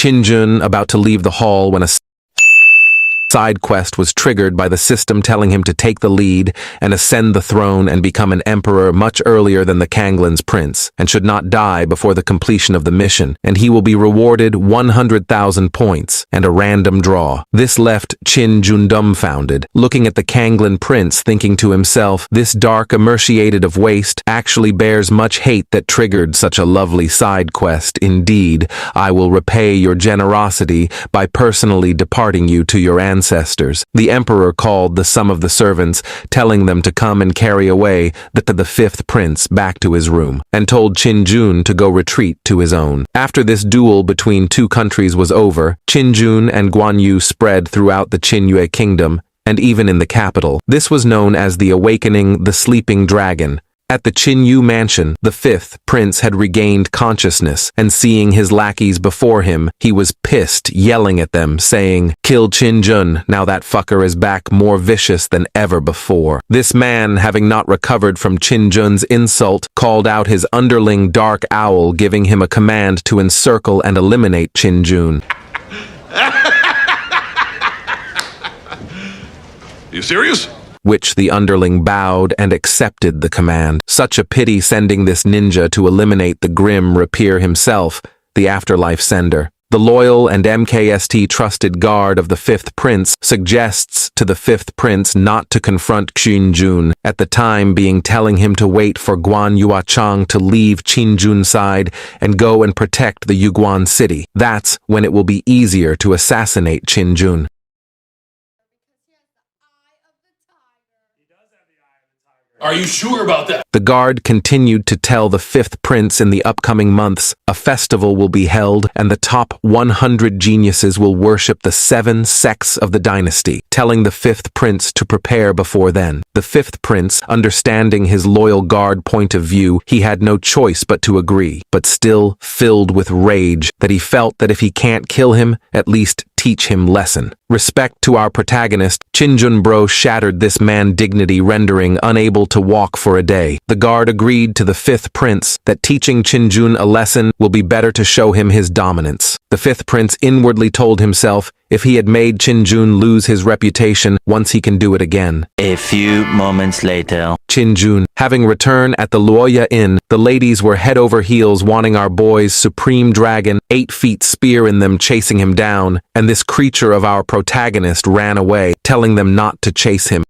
Chinjun about to leave the hall when a side quest was triggered by the system telling him to take the lead and ascend the throne and become an emperor much earlier than the Kanglin's prince, and should not die before the completion of the mission, and he will be rewarded 100,000 points and a random draw. This left Chin Jun dumbfounded, looking at the Kanglin prince, thinking to himself, this dark emaciated of waste actually bears much hate that triggered such a lovely side quest. Indeed, I will repay your generosity by personally departing you to your ancestors. The emperor called the sum of the servants, telling them to come and carry away the fifth prince back to his room, and told Qin Jun to go retreat to his own. After this duel between two countries was over, Qin Jun and Guan Yu spread throughout the Qinyue kingdom, and even in the capital. This was known as the Awakening the Sleeping Dragon. At the Qinyu mansion, the fifth prince had regained consciousness, and seeing his lackeys before him, he was pissed, yelling at them, saying, "Kill Qin Jun, now that fucker is back more vicious than ever before." This man, having not recovered from Qin Jun's insult, called out his underling Dark Owl, giving him a command to encircle and eliminate Qin Jun. You serious? Which the underling bowed and accepted the command. Such a pity sending this ninja to eliminate the grim Rapier himself, the afterlife sender. The loyal and MKST trusted guard of the fifth prince suggests to the fifth prince not to confront Qin Jun, at the time being telling him to wait for Guan Yuachang to leave Qin Jun's side and go and protect the Yuguan city. That's when it will be easier to assassinate Qin Jun. Are you sure about that? The guard continued to tell the fifth prince in the upcoming months a festival will be held and the top 100 geniuses will worship the 7 sects of the dynasty, telling the fifth prince to prepare before then. The fifth prince, understanding his loyal guard point of view, he had no choice but to agree, but still filled with rage that he felt that if he can't kill him, at least teach him lesson. Respect to our protagonist, Qin Jun Bro shattered this man dignity, rendering unable to walk for a day. The guard agreed to the fifth prince that teaching Qin Jun a lesson will be better to show him his dominance. The fifth prince inwardly told himself if he had made Qin Jun lose his reputation, once he can do it again. A few moments later. Qin Jun, having returned at the Luoya Inn, the ladies were head over heels wanting our boy's supreme dragon, 8 feet spear in them, chasing him down, and this creature of our protagonist ran away, telling them not to chase him.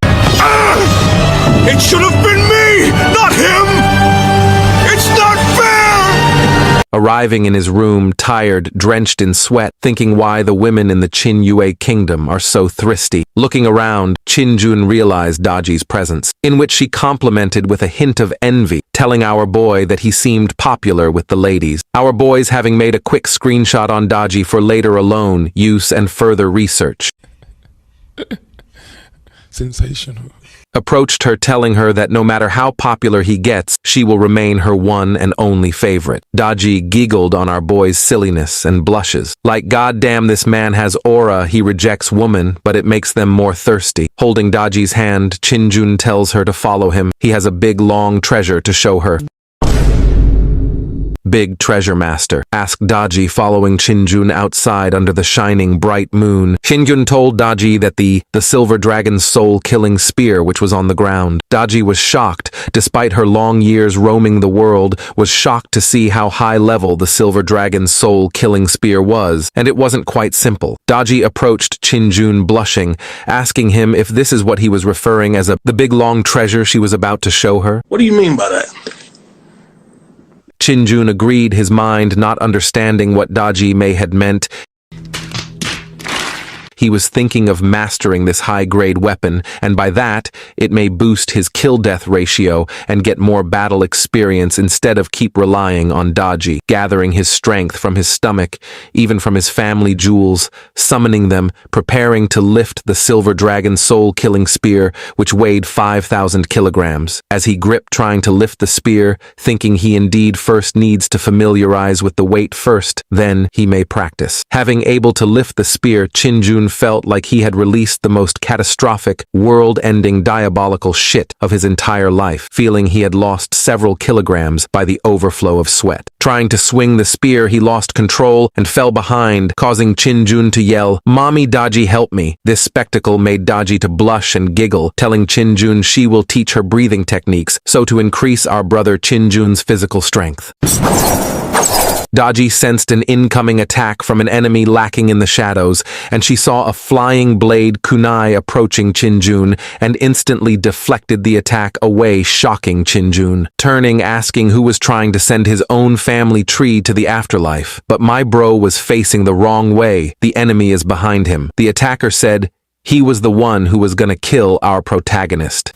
It should have been me, not him! It's not fair! Arriving in his room, tired, drenched in sweat, thinking why the women in the Qinyue kingdom are so thirsty. Looking around, Qin Jun realized Daji's presence, in which she complimented with a hint of envy, telling our boy that he seemed popular with the ladies. Our boys, having made a quick screenshot on Daji for later alone use and further research, sensational, approached her, telling her that no matter how popular he gets, she will remain her one and only favorite. Daji giggled on our boy's silliness and blushes. Like goddamn, this man has aura, he rejects woman, but it makes them more thirsty. Holding Daji's hand, Qin Jun tells her to follow him. He has a big long treasure to show her. Big treasure, master? Asked Daji, following Qin Jun outside under the shining bright moon. Qin Jun told Daji that the silver dragon's soul-killing spear which was on the ground. Daji was shocked, despite her long years roaming the world, was shocked to see how high level the silver dragon's soul-killing spear was, and it wasn't quite simple. Daji approached Qin Jun blushing, asking him if this is what he was referring as the big long treasure she was about to show her. What do you mean by that? Qin Jun agreed, his mind not understanding what Daji may had meant. He was thinking of mastering this high-grade weapon, and by that, it may boost his kill-death ratio and get more battle experience instead of keep relying on Daji, gathering his strength from his stomach, even from his family jewels, summoning them, preparing to lift the silver dragon soul-killing spear, which weighed 5,000 kilograms. As he gripped trying to lift the spear, thinking he indeed first needs to familiarize with the weight first, then he may practice. Having able to lift the spear, Qin Jun Jun felt like he had released the most catastrophic, world-ending diabolical shit of his entire life, feeling he had lost several kilograms by the overflow of sweat. Trying to swing the spear, he lost control and fell behind, causing Jun to yell, "Mommy, Daji, help me." This spectacle made Daji to blush and giggle, telling Jun she will teach her breathing techniques, so to increase our brother Jun's physical strength. Daji sensed an incoming attack from an enemy lacking in the shadows, and she saw a flying blade kunai approaching Jun and instantly deflected the attack away, shocking Jun, turning, asking who was trying to send his own family tree to the afterlife. But my bro was facing the wrong way. The enemy is behind him. The attacker said he was the one who was gonna kill our protagonist.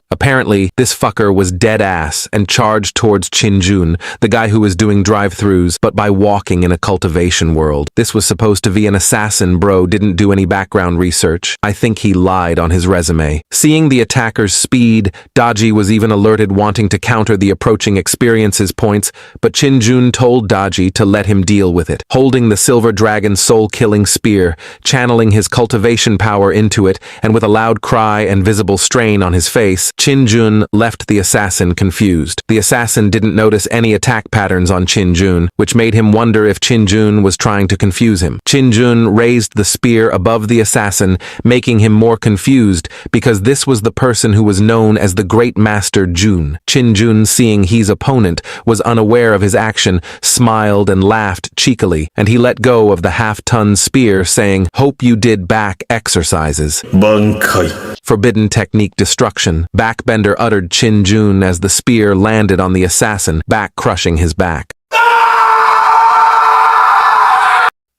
Apparently, this fucker was dead ass and charged towards Jun, the guy who was doing drive-thrus, but by walking in a cultivation world. This was supposed to be an assassin. Bro didn't do any background research. I think he lied on his resume. Seeing the attacker's speed, Daji was even alerted, wanting to counter the approaching experiences points, but Jun told Daji to let him deal with it. Holding the silver dragon soul-killing spear, channeling his cultivation power into it, and with a loud cry and visible strain on his face, Jun left the assassin confused. The assassin didn't notice any attack patterns on Jun, which made him wonder if Jun was trying to confuse him. Jun raised the spear above the assassin, making him more confused because this was the person who was known as the Great Master Jun. Jun, seeing his opponent was unaware of his action, smiled and laughed cheekily, and he let go of the half-ton spear, saying, "Hope you did back exercises." Bankai. Forbidden technique destruction. Backbender uttered Jun as the spear landed on the assassin, back crushing his back,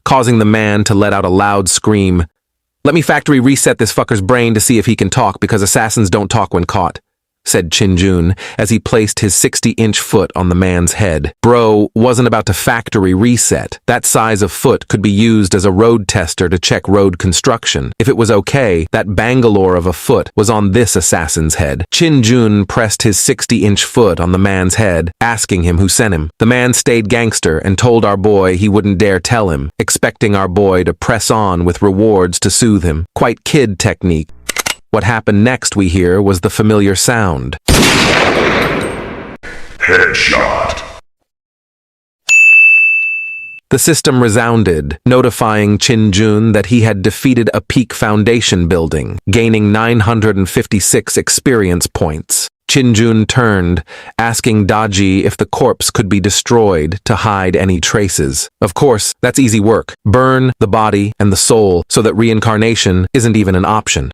causing the man to let out a loud scream. "Let me factory reset this fucker's brain to see if he can talk, because assassins don't talk when caught," said Jun as he placed his 60-inch foot on the man's head. Bro wasn't about to factory reset. That size of foot could be used as a road tester to check road construction. If it was okay, that Bangalore of a foot was on this assassin's head. Jun pressed his 60-inch foot on the man's head, asking him who sent him. The man stayed gangster and told our boy he wouldn't dare tell him, expecting our boy to press on with rewards to soothe him. Quite kid technique. What happened next, we hear, was the familiar sound. Headshot. The system resounded, notifying Jun that he had defeated a peak foundation building, gaining 956 experience points. Jun turned, asking Daji if the corpse could be destroyed to hide any traces. Of course, that's easy work. Burn the body and the soul so that reincarnation isn't even an option.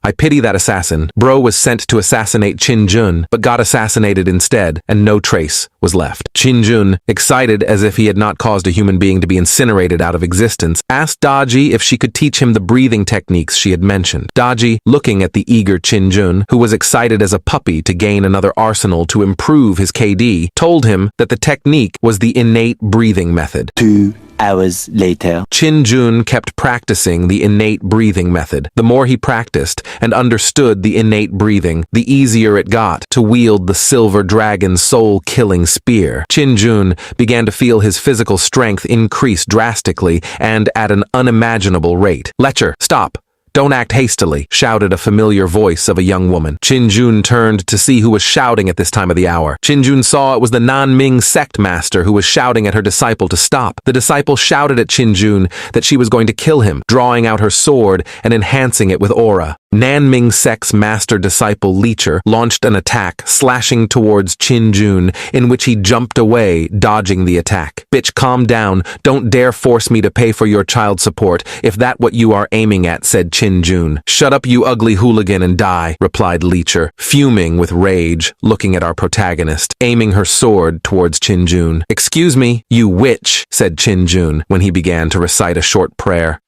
I pity that assassin. Bro was sent to assassinate Jun, but got assassinated instead, and no trace was left. Jun, excited as if he had not caused a human being to be incinerated out of existence, asked Daji if she could teach him the breathing techniques she had mentioned. Daji, looking at the eager Jun, who was excited as a puppy to gain another arsenal to improve his KD, told him that the technique was the innate breathing method. 2 hours later. Jun kept practicing the innate breathing method. The more he practiced and understood the innate breathing, the easier it got to wield the silver dragon's soul-killing spear. Jun began to feel his physical strength increase drastically and at an unimaginable rate. "Lecher, stop! Don't act hastily," shouted a familiar voice of a young woman. Jun turned to see who was shouting at this time of the hour. Jun saw it was the Nanming sect master who was shouting at her disciple to stop. The disciple shouted at Jun that she was going to kill him, drawing out her sword and enhancing it with aura. Nanming sect's master disciple Lecher launched an attack, slashing towards Jun, in which he jumped away, dodging the attack. "Bitch, calm down. Don't dare force me to pay for your child support, if that what you are aiming at," said Jun. "Shut up, you ugly hooligan, and die," replied Lecher, fuming with rage, looking at our protagonist, aiming her sword towards Jun. "Excuse me, you witch," said Jun when he began to recite a short prayer.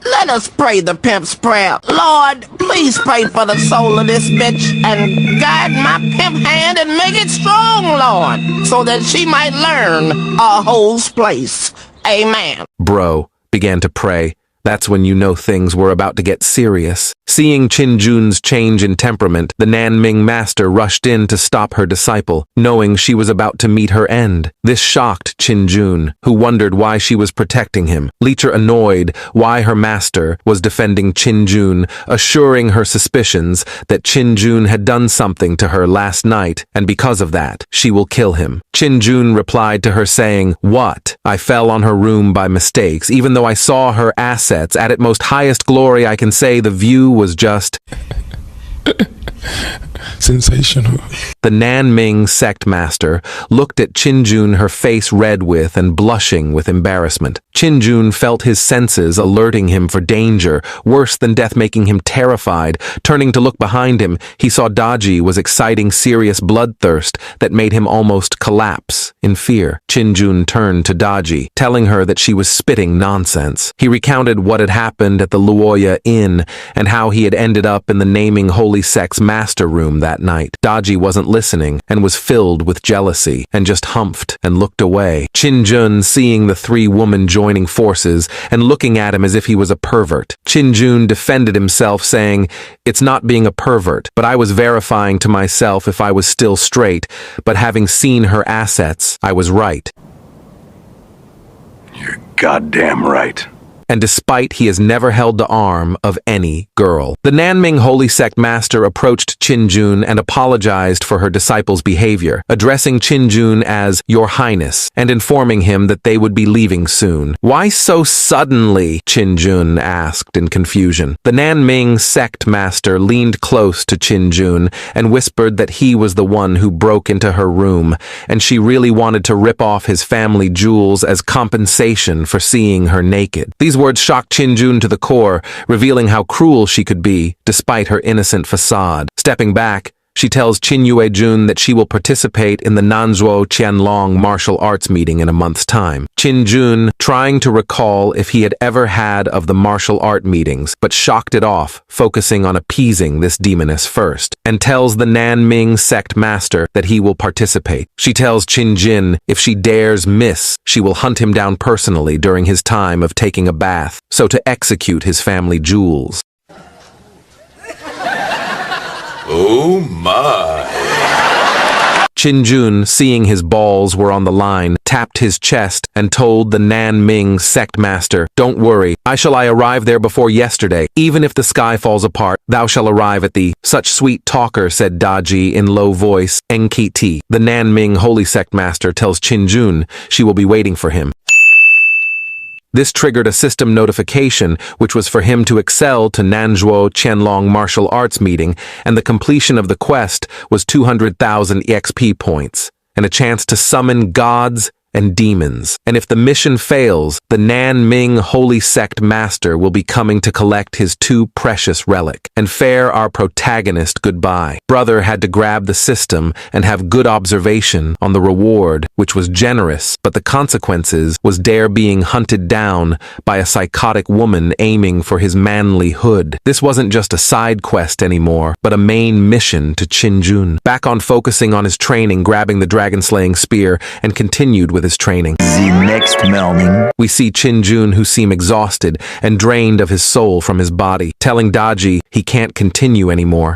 Let us pray the pimp's prayer. Lord, please pray for the soul of this bitch and guide my pimp hand and make it strong, Lord, so that she might learn a hole's place. Amen. Bro began to pray. That's when you know things were about to get serious. Seeing Qin-jun's change in temperament, the Nanming master rushed in to stop her disciple, knowing she was about to meet her end. This shocked Qin-jun, who wondered why she was protecting him. Leecher annoyed why her master was defending Qin-jun, assuring her suspicions that Qin-jun had done something to her last night, and because of that, she will kill him. Qin-jun replied to her saying, "What? I fell on her room by mistakes, even though I saw her assets at its most highest glory. I can say the view was just..." Sensational. The Nanming sect master looked at Qin-jun, her face red with and blushing with embarrassment. Qin-jun felt his senses alerting him for danger, worse than death, making him terrified. Turning to look behind him, he saw Daji was exciting serious bloodthirst that made him almost collapse in fear. Qin-jun turned to Daji, telling her that she was spitting nonsense. He recounted what had happened at the Luoya Inn and how he had ended up in the naming holy sect's master room that night. Daji wasn't listening and was filled with jealousy and just humphed and looked away. Qin-jun, seeing the three women joining forces and looking at him as if he was a pervert. Qin-jun defended himself, saying, "It's not being a pervert, but I was verifying to myself if I was still straight, but having seen her assets, I was right." You're goddamn right. And despite he has never held the arm of any girl. The Nanming Holy Sect Master approached Qin-jun and apologized for her disciple's behavior, addressing Qin-jun as "Your Highness" and informing him that they would be leaving soon. "Why so suddenly?" Qin-jun asked in confusion. The Nanming Sect Master leaned close to Qin-jun and whispered that he was the one who broke into her room, and she really wanted to rip off his family jewels as compensation for seeing her naked. These words shocked Qin-jun to the core, revealing how cruel she could be, despite her innocent facade. Stepping back, she tells Qin Yue-jun that she will participate in the Nanzhuo Qianlong martial arts meeting in a month's time. Qin-jun, trying to recall if he had ever had of the martial art meetings, but shocked it off, focusing on appeasing this demoness first, and tells the Nanming sect master that he will participate. She tells Qin-jin if she dares miss, she will hunt him down personally during his time of taking a bath, so to execute his family jewels. Oh my. Qin-jun, seeing his balls were on the line, tapped his chest and told the Nanming sect master, "Don't worry, I arrive there before yesterday. Even if the sky falls apart, thou shall arrive at the..." "Such sweet talker," said Daji in low voice. "Enkiti." The Nanming holy sect master tells Qin-jun she will be waiting for him. This triggered a system notification, which was for him to excel to Nanzhuo Qianlong martial arts meeting, and the completion of the quest was 200,000 EXP points, and a chance to summon gods and demons. And if the mission fails, the Nanming Holy Sect Master will be coming to collect his too precious relic and fare our protagonist goodbye. Brother had to grab the system and have good observation on the reward, which was generous, but the consequences was Dare being hunted down by a psychotic woman aiming for his manly hood. This wasn't just a side quest anymore, but a main mission to Qin-jun. Back on focusing on his training, grabbing the dragon-slaying spear, and continued with his training. The next morning, we see Qin-jun, who seemed exhausted and drained of his soul from his body, telling Daji he can't continue anymore.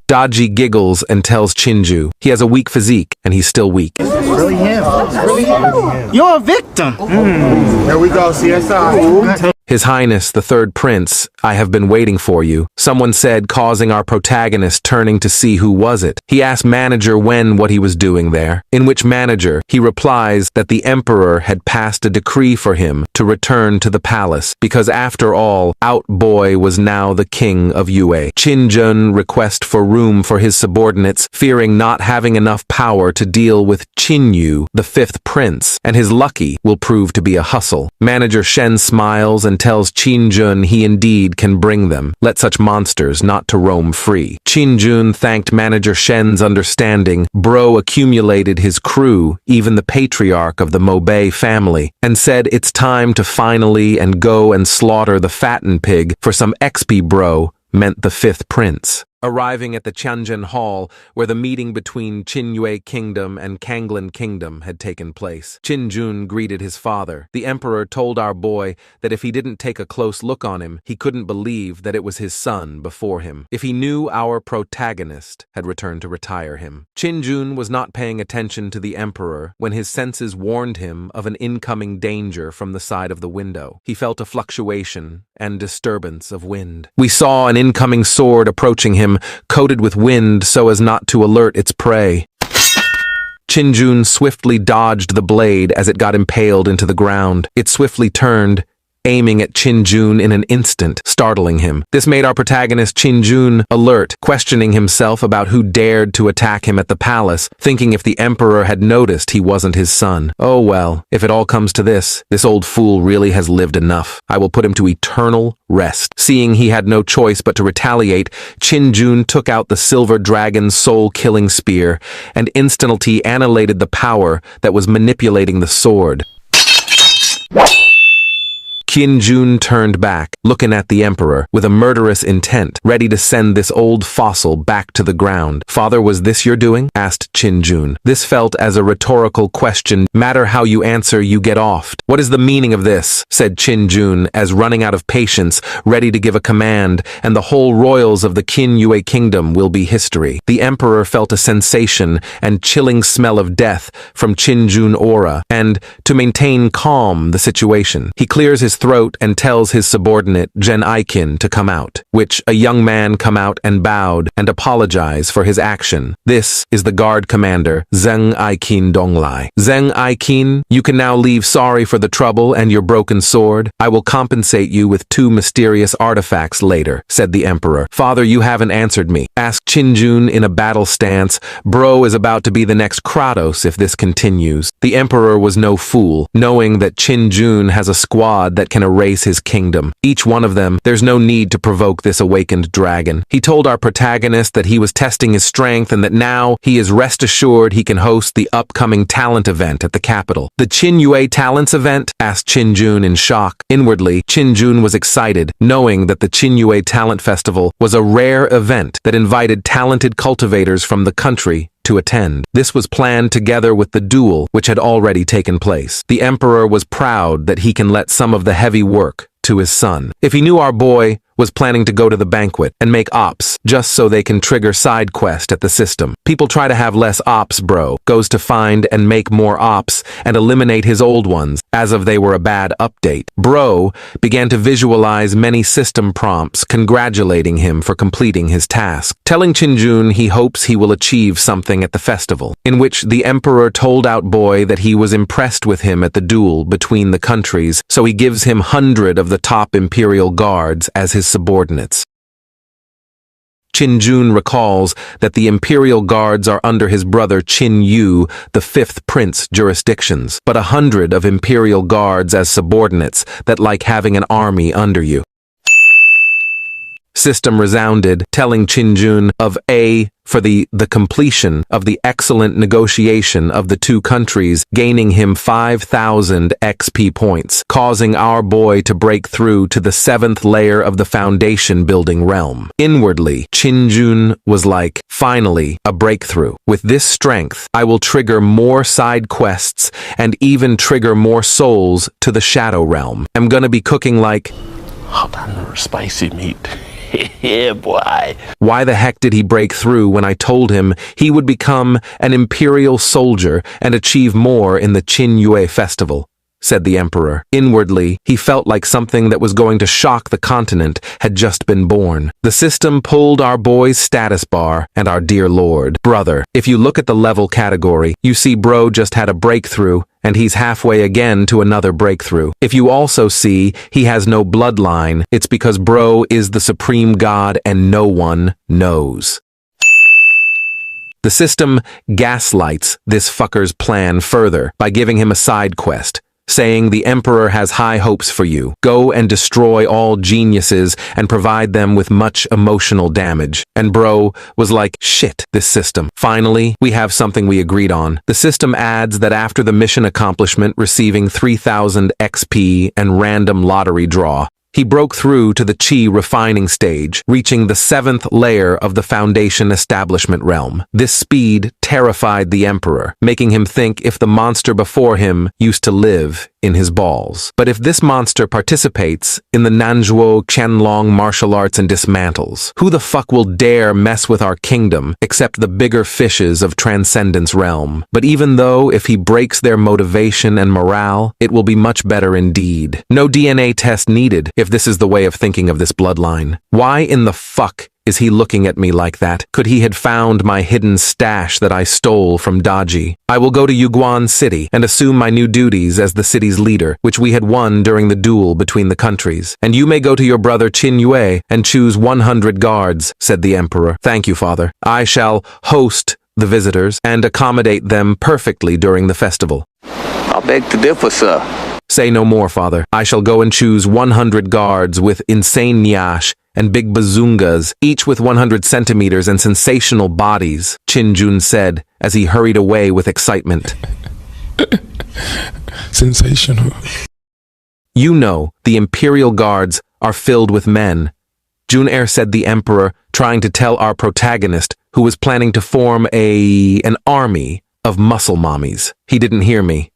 Daji giggles and tells Qin-ju he has a weak physique and he's still weak. Really him. Really him. You're a victim. Here we go, CSI. His Highness, the third prince, I have been waiting for you, someone said, causing our protagonist turning to see who was it. He asked manager what he was doing there, in which manager, he replies that the emperor had passed a decree for him to return to the palace, because after all, Out Boy was now the king of Yue. Qin-jun request for room for his subordinates, fearing not having enough power to deal with Qin-yu, the fifth prince, and his lucky will prove to be a hustle. Manager Shen smiles and tells Qin-jun he indeed can bring them. Let such monsters not to roam free. Qin-jun thanked Manager Shen's understanding. Bro accumulated his crew, even the patriarch of the Mobei family, and said it's time to finally and go and slaughter the fattened pig for some XP. Bro meant the fifth prince. arriving at the Tianjin Hall, where the meeting between Qinyue Kingdom and Kanglan Kingdom had taken place. Qin Jun greeted his father. The emperor told our boy that if he didn't take a close look on him, he couldn't believe that it was his son before him. If he knew our protagonist had returned to retire him. Qin Jun was not paying attention to the emperor when his senses warned him of an incoming danger from the side of the window. He felt a fluctuation and disturbance of wind. We saw an incoming sword approaching him, coated with wind so as not to alert its prey. Qin Jun swiftly dodged the blade as it got impaled into the ground. It swiftly turned, aiming at Qin Jun in an instant, startling him. This made our protagonist Qin Jun alert, questioning himself about who dared to attack him at the palace, thinking if the emperor had noticed he wasn't his son. Oh well, if it all comes to this old fool really has lived enough. I will put him to eternal rest. Seeing he had no choice but to retaliate, Qin Jun took out the silver dragon's soul-killing spear and instantly annihilated the power that was manipulating the sword. Qin Jun turned back, looking at the emperor, with a murderous intent, ready to send this old fossil back to the ground. "Father, was this your doing?" asked Qin Jun. This felt as a rhetorical question. Matter how you answer, you get offed. "What is the meaning of this?" said Qin Jun, as running out of patience, ready to give a command, and the whole royals of the Qinyue Kingdom will be history. The emperor felt a sensation and chilling smell of death from Qin Jun aura, and, to maintain calm the situation, he clears his throat and tells his subordinate Zhen Aikin to come out, which a young man come out and bowed and apologize for his action. This is the guard commander, Zeng Aikin Donglai. "Zeng Aikin, you can now leave. Sorry for the trouble and your broken sword. I will compensate you with 2 mysterious artifacts later," said the emperor. "Father, you haven't answered me," asked Qin Jun in a battle stance. Bro is about to be the next Kratos if this continues. The emperor was no fool, knowing that Qin Jun has a squad that can erase his kingdom. Each one of them, there's no need to provoke this awakened dragon. He told our protagonist that he was testing his strength and that now he is rest assured he can host the upcoming talent event at the capital. "The Qinyue Talents event?" asked Qin Jun in shock. Inwardly, Qin Jun was excited, knowing that the Qinyue Talent Festival was a rare event that invited talented cultivators from the country to attend. This was planned together with the duel, which had already taken place. The emperor was proud that he can let some of the heavy work to his son. If he knew our boy was planning to go to the banquet and make ops just so they can trigger side quest at the system. People try to have less ops, bro. Goes to find and make more ops and eliminate his old ones as if they were a bad update. Bro began to visualize many system prompts congratulating him for completing his task, telling Qin Jun he hopes he will achieve something at the festival, in which the emperor told out boy that he was impressed with him at the duel between the countries, so he gives him 100 of the top imperial guards as his subordinates. Qin Jun recalls that the imperial guards are under his brother Qin Yu, the 5th prince jurisdictions, but 100 of imperial guards as subordinates that like having an army under you. System resounded, telling Qin Jun of A for the completion of the excellent negotiation of the 2 countries, gaining him 5,000 XP points, causing our boy to break through to the 7th layer of the foundation building realm. Inwardly, Qin Jun was like, finally, a breakthrough. With this strength, I will trigger more side quests and even trigger more souls to the shadow realm. I'm gonna be cooking like hot and spicy meat. Yeah, boy. Why the heck did he break through when I told him he would become an imperial soldier and achieve more in the Qinyue festival? Said the emperor. Inwardly, he felt like something that was going to shock the continent had just been born. The system pulled our boy's status bar and our dear lord. Brother, if you look at the level category, you see bro just had a breakthrough and he's halfway again to another breakthrough. If you also see he has no bloodline, it's because bro is the supreme god and no one knows. The system gaslights this fucker's plan further by giving him a side quest, saying the emperor has high hopes for you. Go and destroy all geniuses and provide them with much emotional damage. And bro was like, shit, this system. Finally, we have something we agreed on. The system adds that after the mission accomplishment receiving 3,000 XP and random lottery draw, He broke through to the chi refining stage, reaching the 7th layer of the Foundation establishment realm. This speed terrified the Emperor, making him think if the monster before him used to live in his balls. But if this monster participates in the Nanzhuo Qianlong martial arts and dismantles, who the fuck will dare mess with our kingdom except the bigger fishes of Transcendence realm? But even though if he breaks their motivation and morale, it will be much better indeed. No DNA test needed if this is the way of thinking of this bloodline. Why in the fuck is he looking at me like that? Could he had found my hidden stash that I stole from Daji? I will go to Yuguan City and assume my new duties as the city's leader, which we had won during the duel between the countries. And you may go to your brother Qin Yue and choose 100 guards, said the Emperor. Thank you, father. I shall host the visitors and accommodate them perfectly during the festival. I beg to differ, sir. Say no more, father. I shall go and choose 100 guards with insane nyash and big bazungas, each with 100 centimeters and sensational bodies, Qin Jun said as he hurried away with excitement. Sensational. You know, the Imperial Guards are filled with men. Jun-Er said the Emperor, trying to tell our protagonist, who was planning to form an army of muscle mommies. He didn't hear me.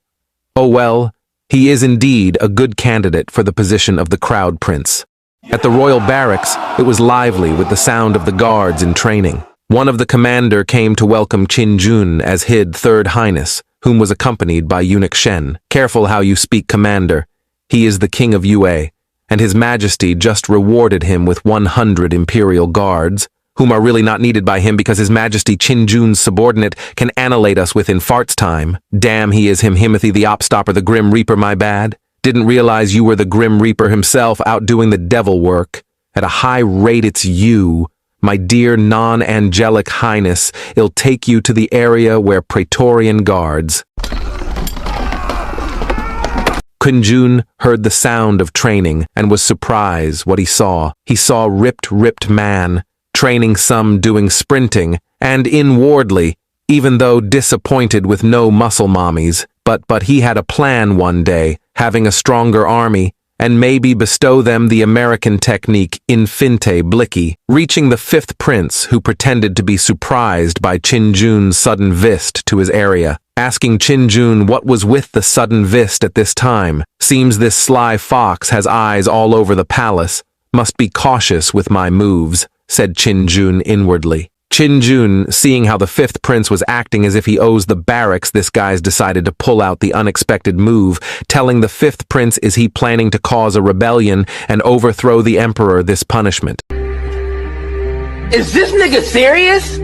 Oh well, he is indeed a good candidate for the position of the Crowd Prince. At the royal barracks, it was lively with the sound of the guards in training. One of the commander came to welcome Qin Jun as Hid Third Highness, whom was accompanied by Eunuch Shen. Careful how you speak, commander. He is the king of Yue, and his majesty just rewarded him with 100 imperial guards, whom are really not needed by him because his majesty Qin Jun's subordinate can annihilate us within fart's time. Damn, he is Himothy the Opstopper, the Grim Reaper, my bad. Didn't realize you were the Grim Reaper himself out doing the devil work. At a high rate, it's you, my dear non-angelic highness. It'll take you to the area where Praetorian guards. Qin Jun heard the sound of training and was surprised what he saw. He saw ripped man, training some doing sprinting, and inwardly, even though disappointed with no muscle mommies, but he had a plan one day, having a stronger army, and maybe bestow them the American technique Infinte Blicky, reaching the 5th prince who pretended to be surprised by Qin Jun's sudden visit to his area. Asking Qin Jun what was with the sudden visit at this time. Seems this sly fox has eyes all over the palace. Must be cautious with my moves, said Qin Jun inwardly. Qin Jun, seeing how the 5th prince was acting as if he owes the barracks, this guy's decided to pull out the unexpected move, telling the 5th prince is he planning to cause a rebellion and overthrow the emperor this punishment. Is this nigga serious?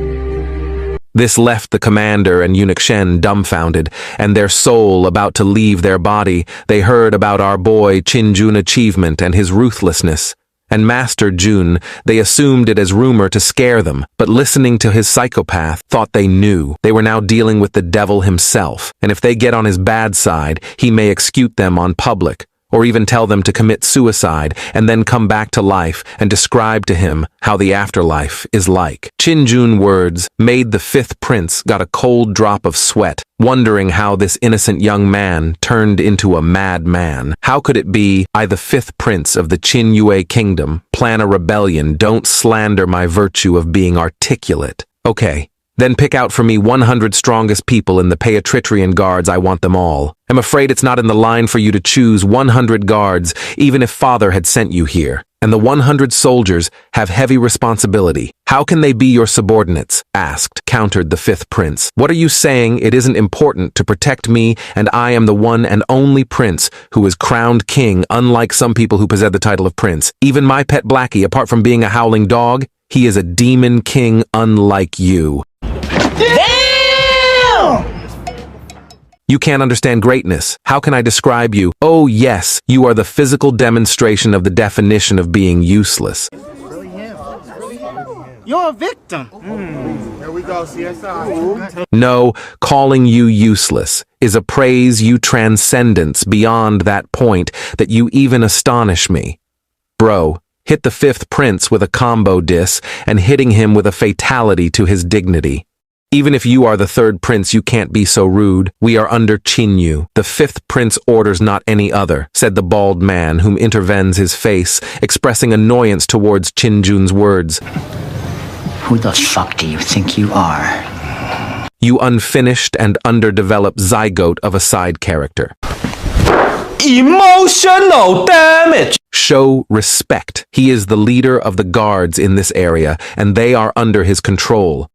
This left the commander and Eunuch Shen dumbfounded, and their soul about to leave their body. They heard about our boy Qin Jun achievement and his ruthlessness. And Master Jun, they assumed it as rumor to scare them, but listening to his psychopath, thought they knew. They were now dealing with the devil himself, and if they get on his bad side, he may execute them on public, or even tell them to commit suicide and then come back to life and describe to him how the afterlife is like. Qin Jun's words made the 5th prince got a cold drop of sweat, wondering how this innocent young man turned into a madman. How could it be, I the 5th prince of the Qin Yue kingdom, plan a rebellion, don't slander my virtue of being articulate. Okay. Then pick out for me 100 strongest people in the Paetritrian guards. I want them all. I'm afraid it's not in the line for you to choose 100 guards, even if father had sent you here. And the 100 soldiers have heavy responsibility. How can they be your subordinates? Countered the 5th prince. What are you saying? It isn't important to protect me, and I am the one and only prince who is crowned king, unlike some people who possess the title of prince. Even my pet Blackie, apart from being a howling dog, he is a demon king unlike you. Damn! You can't understand greatness. How can I describe you? Oh yes, you are the physical demonstration of the definition of being useless. You're a victim. There we go, CSI. No, calling you useless is a praise you transcendence beyond that point that you even astonish me. Bro, hit the 5th prince with a combo diss and hitting him with a fatality to his dignity. Even if you are the third prince, you can't be so rude. We are under Chinyu. The fifth prince orders not any other, said the bald man, whom intervenes his face, expressing annoyance towards Chinjun's words. Who the fuck do you think you are? You unfinished and underdeveloped zygote of a side character. Emotional damage. Show respect. He is the leader of the guards in this area, and they are under his control.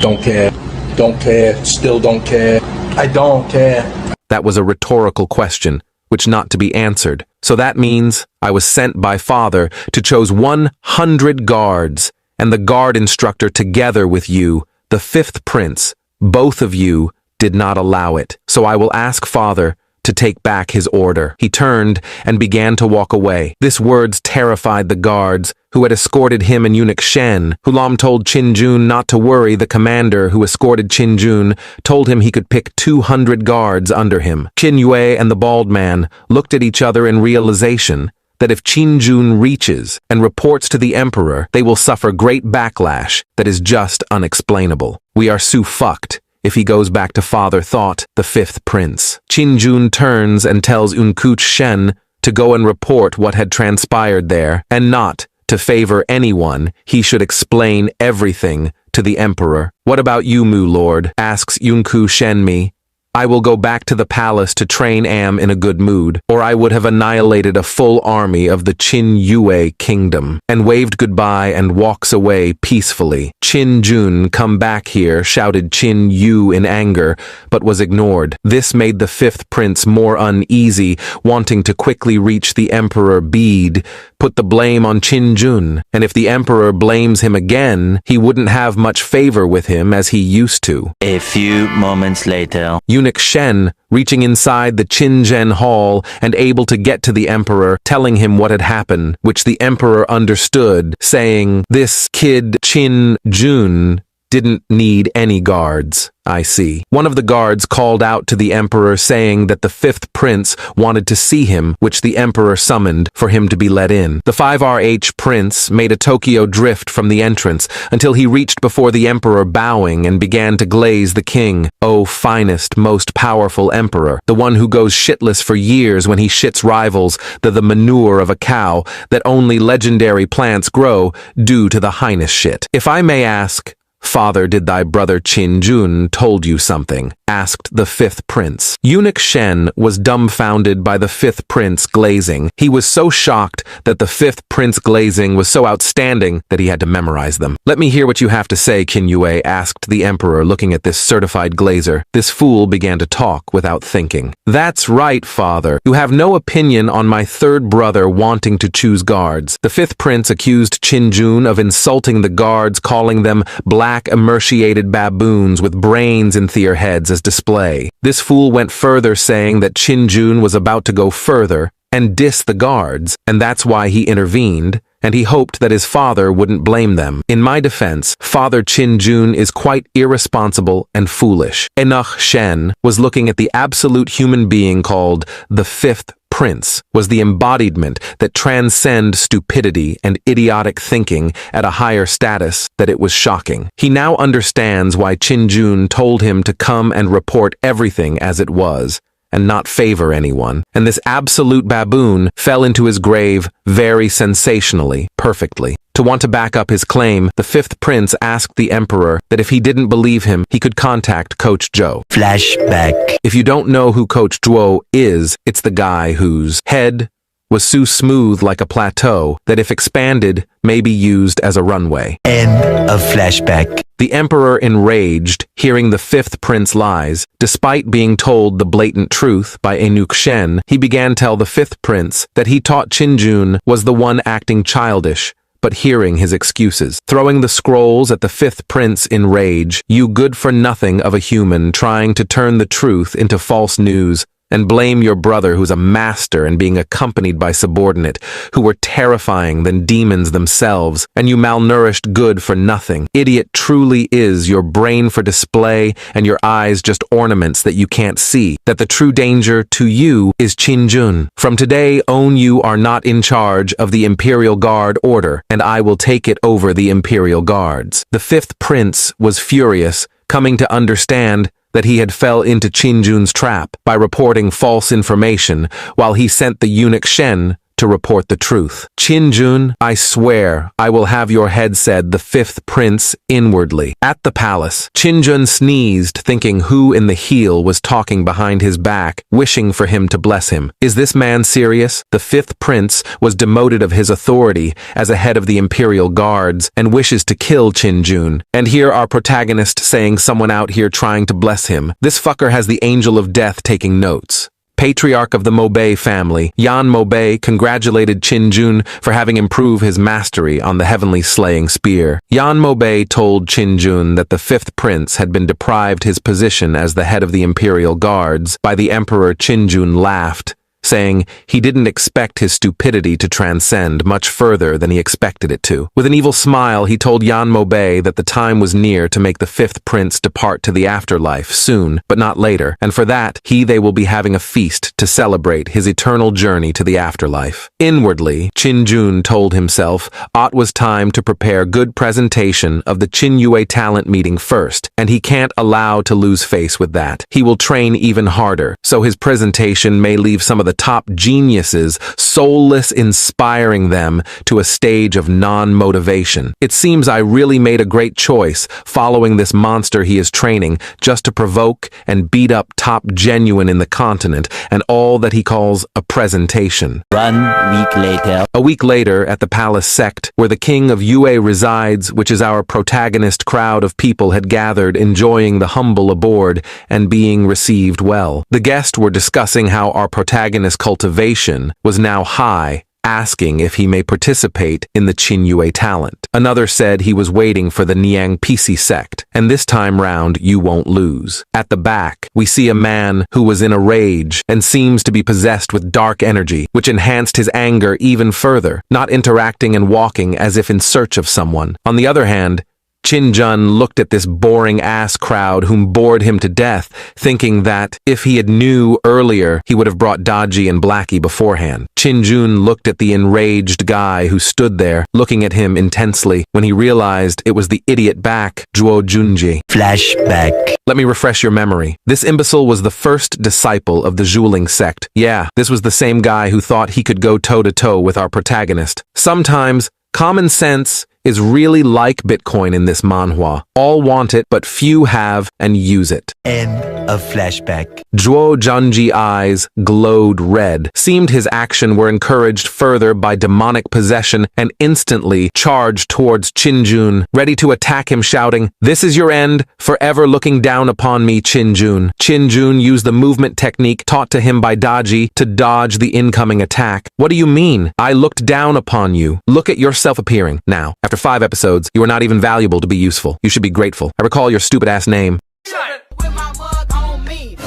Don't care. Don't care. Still don't care. I don't care. That was a rhetorical question, which not to be answered. So that means I was sent by father to choose 100 guards, and the guard instructor together with you, the fifth prince, both of you did not allow it. So I will ask father to take back his order. He turned and began to walk away. This words terrified the guards, who had escorted him and eunuch Shen. Hulam told Chinjun not to worry. The commander who escorted Chinjun told him he could pick 200 guards under him. Qin Yue and the bald man looked at each other in realization that if Chinjun reaches and reports to the emperor, they will suffer great backlash that is just unexplainable. We are so fucked if he goes back to father, thought the fifth prince. Chinjun turns and tells Unkuch Shen to go and report what had transpired there, and not to favor anyone. He should explain everything to the emperor. What about you, Mu Lord? Asks Yunku Shen me. I will go back to the palace to train Am in a good mood, or I would have annihilated a full army of the Qin Yue kingdom, and waved goodbye and walks away peacefully. Qin Jun, come back here, shouted Qin Yu in anger, but was ignored. This made the fifth prince more uneasy, wanting to quickly reach the emperor Bede, put the blame on Qin Jun, and if the emperor blames him again, he wouldn't have much favor with him as he used to. A few moments later. Eunuch Shen, reaching inside the Qinzhen hall and able to get to the emperor, telling him what had happened, which the emperor understood, saying, this kid Qin Jun didn't need any guards. I see. One of the guards called out to the emperor saying that the fifth prince wanted to see him, which the emperor summoned for him to be let in. The 5RH prince made a Tokyo drift from the entrance until he reached before the emperor, bowing and began to glaze the king. Oh, finest, most powerful emperor, the one who goes shitless for years when he shits rivals, the manure of a cow that only legendary plants grow due to the highness shit. If I may ask, Father, did thy brother Qin Jun told you something? Asked the fifth prince. Eunuch Shen was dumbfounded by the fifth prince glazing. He was so shocked that the fifth prince glazing was so outstanding that he had to memorize them. Let me hear what you have to say, Qin Yue, asked the emperor, looking at this certified glazer. This fool began to talk without thinking. That's right, father. You have no opinion on my third brother wanting to choose guards. The fifth prince accused Qin Jun of insulting the guards, calling them black emaciated baboons with brains in their heads as display. This fool went further, saying that Qin Jun was about to go further and diss the guards, and that's why he intervened, and he hoped that his father wouldn't blame them. In my defense, Father Qin Jun is quite irresponsible and foolish. Eunuch Shen was looking at the absolute human being called the fifth prince, was the embodiment that transcend stupidity and idiotic thinking at a higher status, that it was shocking. He now understands why Qin Jun told him to come and report everything as it was, and not favor anyone, and this absolute baboon fell into his grave very sensationally, perfectly. To want to back up his claim, the fifth prince asked the emperor that if he didn't believe him, he could contact Coach Zhou. Flashback. If you don't know who Coach Zhou is, it's the guy whose head was so smooth like a plateau that if expanded, may be used as a runway. End of flashback. The emperor, enraged, hearing the fifth prince lies, despite being told the blatant truth by Eunuch Shen, he began tell the fifth prince that he taught Qin Jun was the one acting childish, but hearing his excuses. Throwing the scrolls at the fifth prince in rage, you good-for-nothing of a human trying to turn the truth into false news, and blame your brother who's a master and being accompanied by subordinate, who were terrifying than demons themselves, and you malnourished good for nothing. Idiot truly is your brain for display and your eyes just ornaments that you can't see, that the true danger to you is Qin Jun. From today, own you are not in charge of the Imperial Guard order, and I will take it over the Imperial Guards. The fifth prince was furious, coming to understand that he had fell into Qinjun's trap by reporting false information while he sent the eunuch Shen to report the truth. Qinjun, I swear, I will have your head, said the fifth prince inwardly. At the palace, Qinjun sneezed, thinking who in the heel was talking behind his back, wishing for him to bless him. Is this man serious? The fifth prince was demoted of his authority as a head of the imperial guards and wishes to kill Qinjun. And here our protagonist saying someone out here trying to bless him. This fucker has the angel of death taking notes. Patriarch of the Mobei family, Yan Mobei congratulated Qinjun for having improved his mastery on the heavenly slaying spear. Yan Mobei told Qinjun that the fifth prince had been deprived his position as the head of the imperial guards by the emperor. Qinjun laughed, saying he didn't expect his stupidity to transcend much further than he expected it to. With an evil smile, he told Yan Mobei that the time was near to make the fifth prince depart to the afterlife soon, but not later, and for that, they will be having a feast to celebrate his eternal journey to the afterlife. Inwardly, Qinjun told himself it was time to prepare good presentation of the Qinyue talent meeting first, and he can't allow to lose face with that. He will train even harder, so his presentation may leave some of the top geniuses soulless, inspiring them to a stage of non-motivation. It seems I really made a great choice following this monster he is training just to provoke and beat up top genuine in the continent and all that he calls a presentation. 1 week later. A week later, at the palace sect, where the king of Yue resides, which is our protagonist, crowd of people had gathered enjoying the humble aboard and being received well. The guests were discussing how our protagonist's cultivation was now high, asking if he may participate in the Qinyue talent. Another said he was waiting for the Niang PC sect, and this time round you won't lose. At the back, we see a man who was in a rage and seems to be possessed with dark energy, which enhanced his anger even further, not interacting and walking as if in search of someone. On the other hand, Qinjun looked at this boring-ass crowd whom bored him to death, thinking that, if he had knew earlier, he would have brought Daji and Blackie beforehand. Qinjun looked at the enraged guy who stood there, looking at him intensely, when he realized it was the idiot back, Zhuo Junji. Flashback. Let me refresh your memory. This imbecile was the first disciple of the Zhuling sect. Yeah, this was the same guy who thought he could go toe-to-toe with our protagonist. Sometimes, common sense is really like Bitcoin in this manhwa. All want it, but few have and use it. End of flashback. Zhuo Zhanji's eyes glowed red. Seemed his action were encouraged further by demonic possession and instantly charged towards Qinjun, ready to attack him, shouting, "This is your end, forever looking down upon me, Qinjun." Qinjun used the movement technique taught to him by Daji to dodge the incoming attack. What do you mean? I looked down upon you. Look at yourself appearing. Now, after 5 episodes, you are not even valuable to be useful. You should be grateful. I recall your stupid-ass name.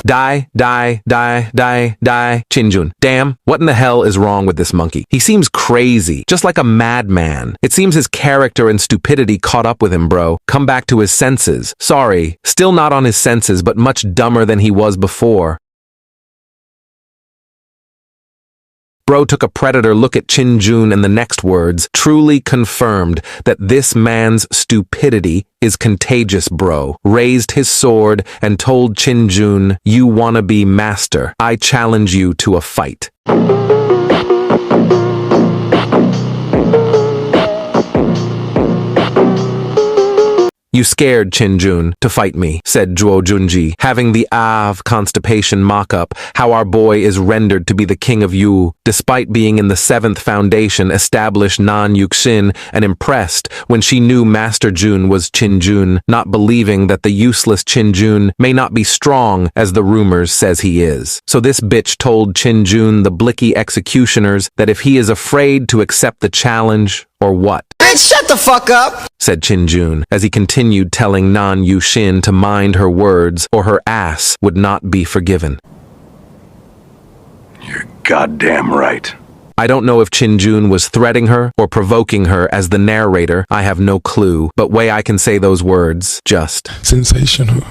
Die, Qinjun. Damn, what in the hell is wrong with this monkey? He seems crazy, just like a madman. It seems his character and stupidity caught up with him, bro. Come back to his senses. Sorry, still not on his senses, but much dumber than he was before. Bro took a predator look at Qinjun and the next words truly confirmed that this man's stupidity is contagious, bro. Raised his sword and told Qinjun, "You wanna be master? I challenge you to a fight." "You scared, Qinjun, to fight me," said Zhuo Junji, having the constipation mock-up, how our boy is rendered to be the king of Yu, despite being in the 7th foundation established Nan-Yuxin and impressed when she knew Master Jun was Qinjun, not believing that the useless Qinjun may not be strong as the rumors says he is. So this bitch told Qinjun the blicky executioners that if he is afraid to accept the challenge, or what? Bitch, shut the fuck up! Said Qinjun, as he continued telling Nan Yushin to mind her words or her ass would not be forgiven. You're goddamn right. I don't know if Qinjun was threatening her or provoking her as the narrator, I have no clue, but way I can say those words, just sensational.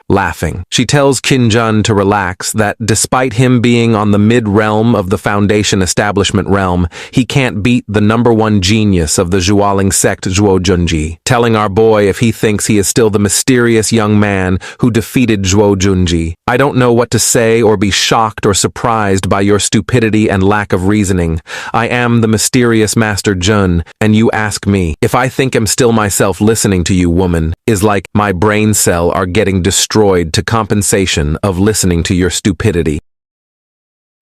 laughing. She tells Qin to relax, that despite him being on the mid-realm of the Foundation Establishment realm, he can't beat the #1 genius of the Zhualing sect, Zhuo Junji, telling our boy if he thinks he is still the mysterious young man who defeated Zhuo Junji. I don't know what to say or be shocked or surprised by your stupidity and lack of reasoning. I am the mysterious Master Jun, and you ask me. If I think I'm still myself listening to you, woman, is like my brain cell are getting destroyed to compensation of listening to your stupidity.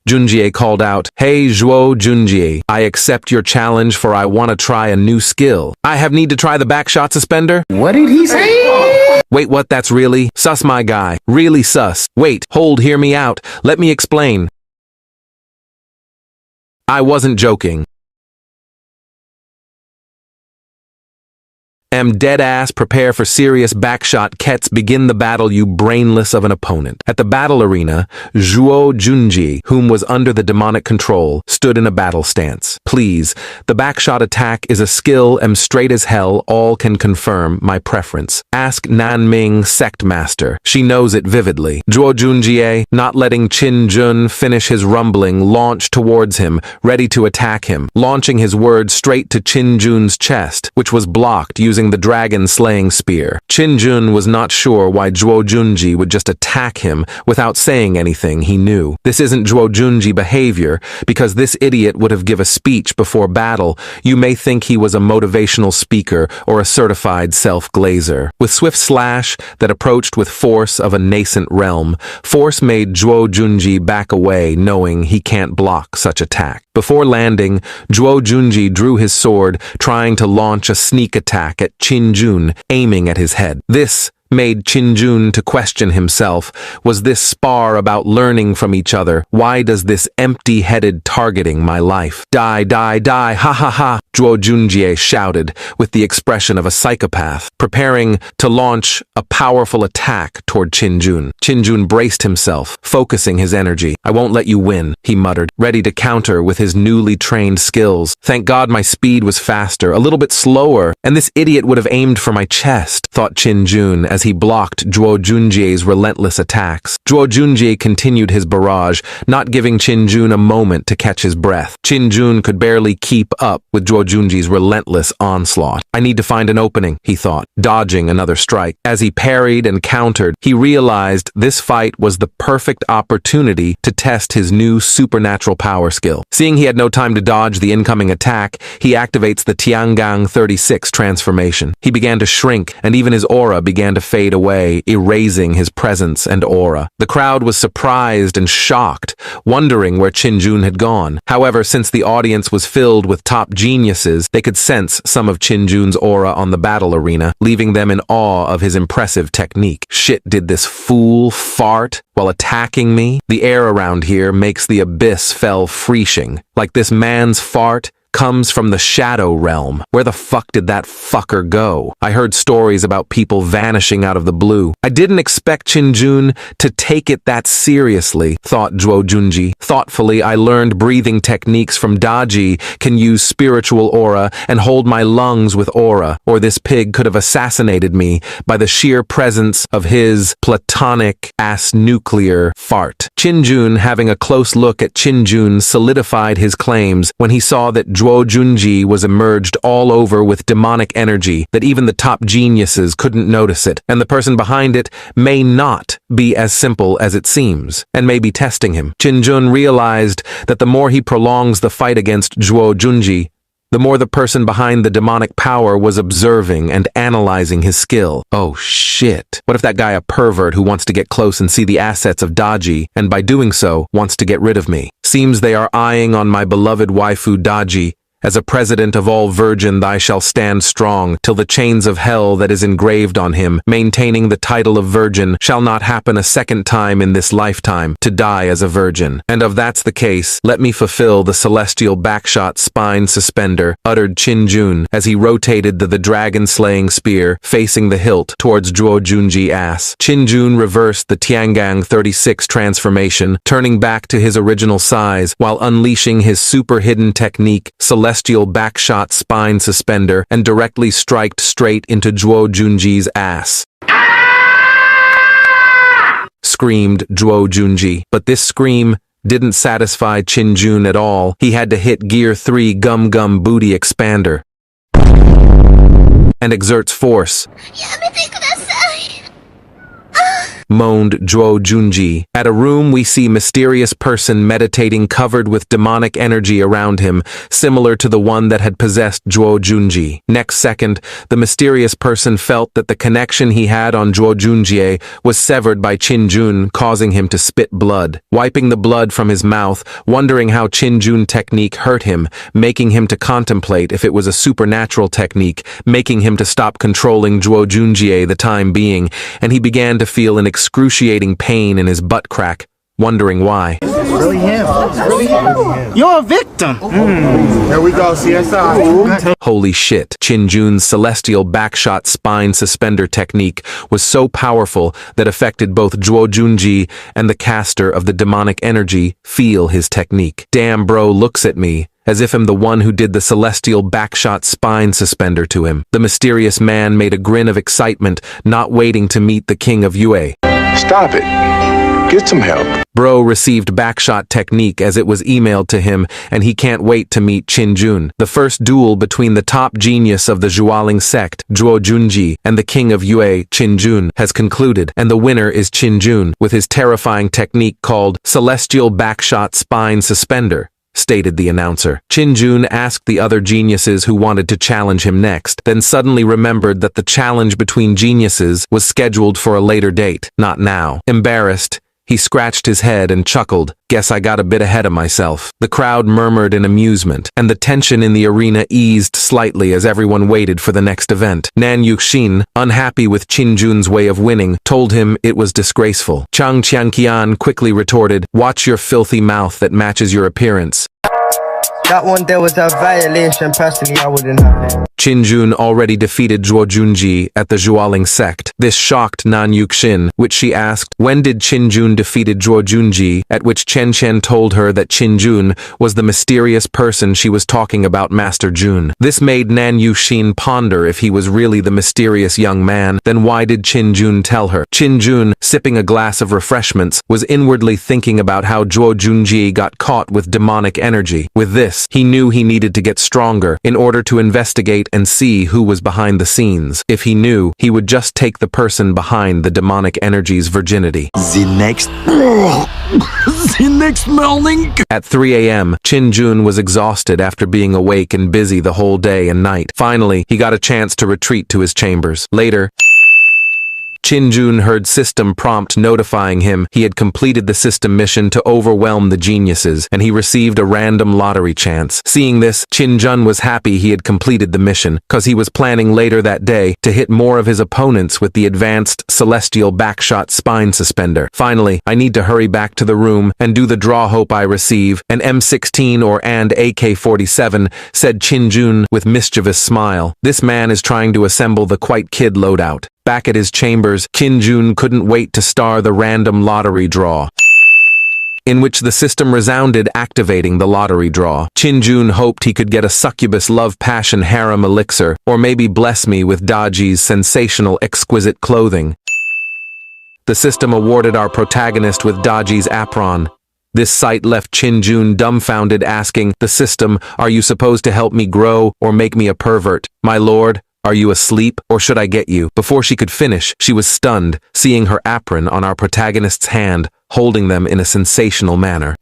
Junjie called out, "Hey Zhuo Junjie, I accept your challenge for I want to try a new skill. I have need to try the backshot suspender?" What did he say? Wait, what? That's really sus, my guy. Really sus. Wait, hold, hear me out. Let me explain. I wasn't joking. Am dead ass, prepare for serious backshot kets, begin the battle, you brainless of an opponent. At the battle arena, Zhuo Junji, whom was under the demonic control, stood in a battle stance. Please, the backshot attack is a skill, am straight as hell, all can confirm my preference. Ask Nanming sect master, she knows it vividly. Zhuo Junjie, not letting Qin Jun finish his rumbling, launched towards him, ready to attack him, launching his words straight to Qin Jun's chest, which was blocked using the dragon-slaying spear. Qin Jun was not sure why Zhuo Junji would just attack him without saying anything he knew. This isn't Zhuo Junji behavior, because this idiot would have given a speech before battle. You may think he was a motivational speaker or a certified self-glazer. With swift slash that approached with force of a nascent realm, force made Zhuo Junji back away, knowing he can't block such attack. Before landing, Zhuo Junji drew his sword, trying to launch a sneak attack at Qin Jun, aiming at his head. This made Qin Jun to question himself. Was this spar about learning from each other? Why does this empty-headed targeting my life? Die, die, die, ha ha ha, Zhuo Junjie shouted with the expression of a psychopath, preparing to launch a powerful attack toward Qin Jun. Qin Jun braced himself, focusing his energy. I won't let you win, he muttered, ready to counter with his newly trained skills. Thank God my speed was faster, a little bit slower, and this idiot would have aimed for my chest, thought Qin Jun as he blocked Zhuo Junjie's relentless attacks. Zhuo Junjie continued his barrage, not giving Qin Jun a moment to catch his breath. Qin Jun could barely keep up with Zhuo Junji's relentless onslaught. I need to find an opening, he thought, dodging another strike. As he parried and countered, he realized this fight was the perfect opportunity to test his new supernatural power skill. Seeing he had no time to dodge the incoming attack, he activates the Tiangang 36 transformation. He began to shrink, and even his aura began to fade away, erasing his presence and aura. The crowd was surprised and shocked, wondering where Qin Jun had gone. However, since the audience was filled with top geniuses, they could sense some of Qin Jun's aura on the battle arena, leaving them in awe of his impressive technique. Shit, did this fool fart while attacking me? The air around here makes the abyss fell freeshing. Like this man's fart comes from the shadow realm. Where the fuck did that fucker go? I heard stories about people vanishing out of the blue. I didn't expect Qin Jun to take it that seriously, thought Zhuo Junji. Thoughtfully, I learned breathing techniques from Daji, can use spiritual aura and hold my lungs with aura, or this pig could have assassinated me by the sheer presence of his platonic ass nuclear fart. Qin Jun, having a close look at Qin Jun, solidified his claims when he saw that Zhuo Junji was emerged all over with demonic energy, that even the top geniuses couldn't notice it, and the person behind it may not be as simple as it seems, and may be testing him. Qin Jun realized that the more he prolongs the fight against Zhuo Junji, the more the person behind the demonic power was observing and analyzing his skill. Oh shit. What if that guy a pervert who wants to get close and see the assets of Daji, and by doing so, wants to get rid of me? Seems they are eyeing on my beloved waifu Daji. As a president of all virgin thy shall stand strong, till the chains of hell that is engraved on him, maintaining the title of virgin, shall not happen a second time in this lifetime, to die as a virgin. And if that's the case, let me fulfill the celestial backshot spine suspender, uttered Qin Jun, as he rotated the dragon-slaying spear, facing the hilt towards Zhuo Junji ass. Qin Jun reversed the Tiangang 36 transformation, turning back to his original size, while unleashing his super-hidden technique, celestial backshot spine suspender, and directly striked straight into Zhuo Junji's ass. screamed Zhuo Junji. But this scream didn't satisfy Qin Jun at all. He had to hit Gear 3 Gum Gum Booty Expander and exerts force. Moaned Zhuo Junji. At a room we see mysterious person meditating covered with demonic energy around him, similar to the one that had possessed Zhuo Junji. Next second, the mysterious person felt that the connection he had on Zhuo Junji was severed by Qin Jun, causing him to spit blood. Wiping the blood from his mouth, wondering how Qin Jun technique hurt him, making him to contemplate if it was a supernatural technique, making him to stop controlling Zhuo Junji the time being, and he began to feel an excruciating pain in his butt crack, wondering why. It's really him. It's really him. You're a victim. Here we go, CSI. Holy shit. Qin Jun's celestial backshot spine suspender technique was so powerful that affected both Zhuo Junji and the caster of the demonic energy feel his technique. Damn, bro looks at me as if I'm the one who did the celestial backshot spine suspender to him. The mysterious man made a grin of excitement, not waiting to meet the king of Yue. Stop it. Get some help. Bro received backshot technique as it was emailed to him, and he can't wait to meet Qin Jun. The first duel between the top genius of the Zhualing sect, Zhuo Junji, and the king of Yue, Qin Jun, has concluded, and the winner is Qin Jun, with his terrifying technique called Celestial Backshot Spine Suspender, stated the announcer. Qin Jun asked the other geniuses who wanted to challenge him next, then suddenly remembered that the challenge between geniuses was scheduled for a later date, not now. Embarrassed, he scratched his head and chuckled. Guess I got a bit ahead of myself. The crowd murmured in amusement, and the tension in the arena eased slightly as everyone waited for the next event. Nan Yuxin, unhappy with Qin Jun's way of winning, told him it was disgraceful. Chang Qianqian quickly retorted, "Watch your filthy mouth that matches your appearance." That one there was a violation. Personally, I wouldn't have it. Qin Jun already defeated Zhuo Junji at the Zhualing sect. This shocked Nan Yuxin, which she asked, when did Qin Jun defeated Zhuo Junji, at which Chen Chen told her that Qin Jun was the mysterious person she was talking about, Master Jun. This made Nan Yuxin ponder if he was really the mysterious young man, then why did Qin Jun tell her? Qin Jun, sipping a glass of refreshments, was inwardly thinking about how Zhuo Junji got caught with demonic energy. With this, he knew he needed to get stronger in order to investigate and see who was behind the scenes. If he knew, he would just take the person behind the demonic energy's virginity. The next morning. At 3 a.m., Qin Jun was exhausted after being awake and busy the whole day and night. Finally, he got a chance to retreat to his chambers. Later, Qin Jun heard system prompt notifying him he had completed the system mission to overwhelm the geniuses, and he received a random lottery chance. Seeing this, Qin Jun was happy he had completed the mission, cause he was planning later that day to hit more of his opponents with the advanced celestial backshot spine suspender. Finally, I need to hurry back to the room and do the draw. Hope I receive an M16 or and AK-47, said Qin Jun with mischievous smile. This man is trying to assemble the quite kid loadout. Back at his chambers, Qin Jun couldn't wait to star the random lottery draw, in which the system resounded, activating the lottery draw. Qin Jun hoped he could get a succubus love passion harem elixir, or maybe bless me with Daji's sensational exquisite clothing. The system awarded our protagonist with Daji's apron. This sight left Qin Jun dumbfounded, asking the system, "Are you supposed to help me grow or make me a pervert? My lord, are you asleep, or should I get you?" Before she could finish, she was stunned, seeing her apron on our protagonist's hand, holding them in a sensational manner.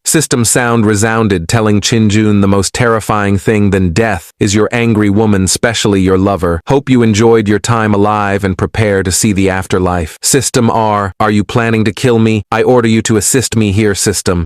System sound resounded, telling Qin Jun the most terrifying thing than death is your angry woman, especially your lover. Hope you enjoyed your time alive and prepare to see the afterlife. System R, are you planning to kill me? I order you to assist me here, system.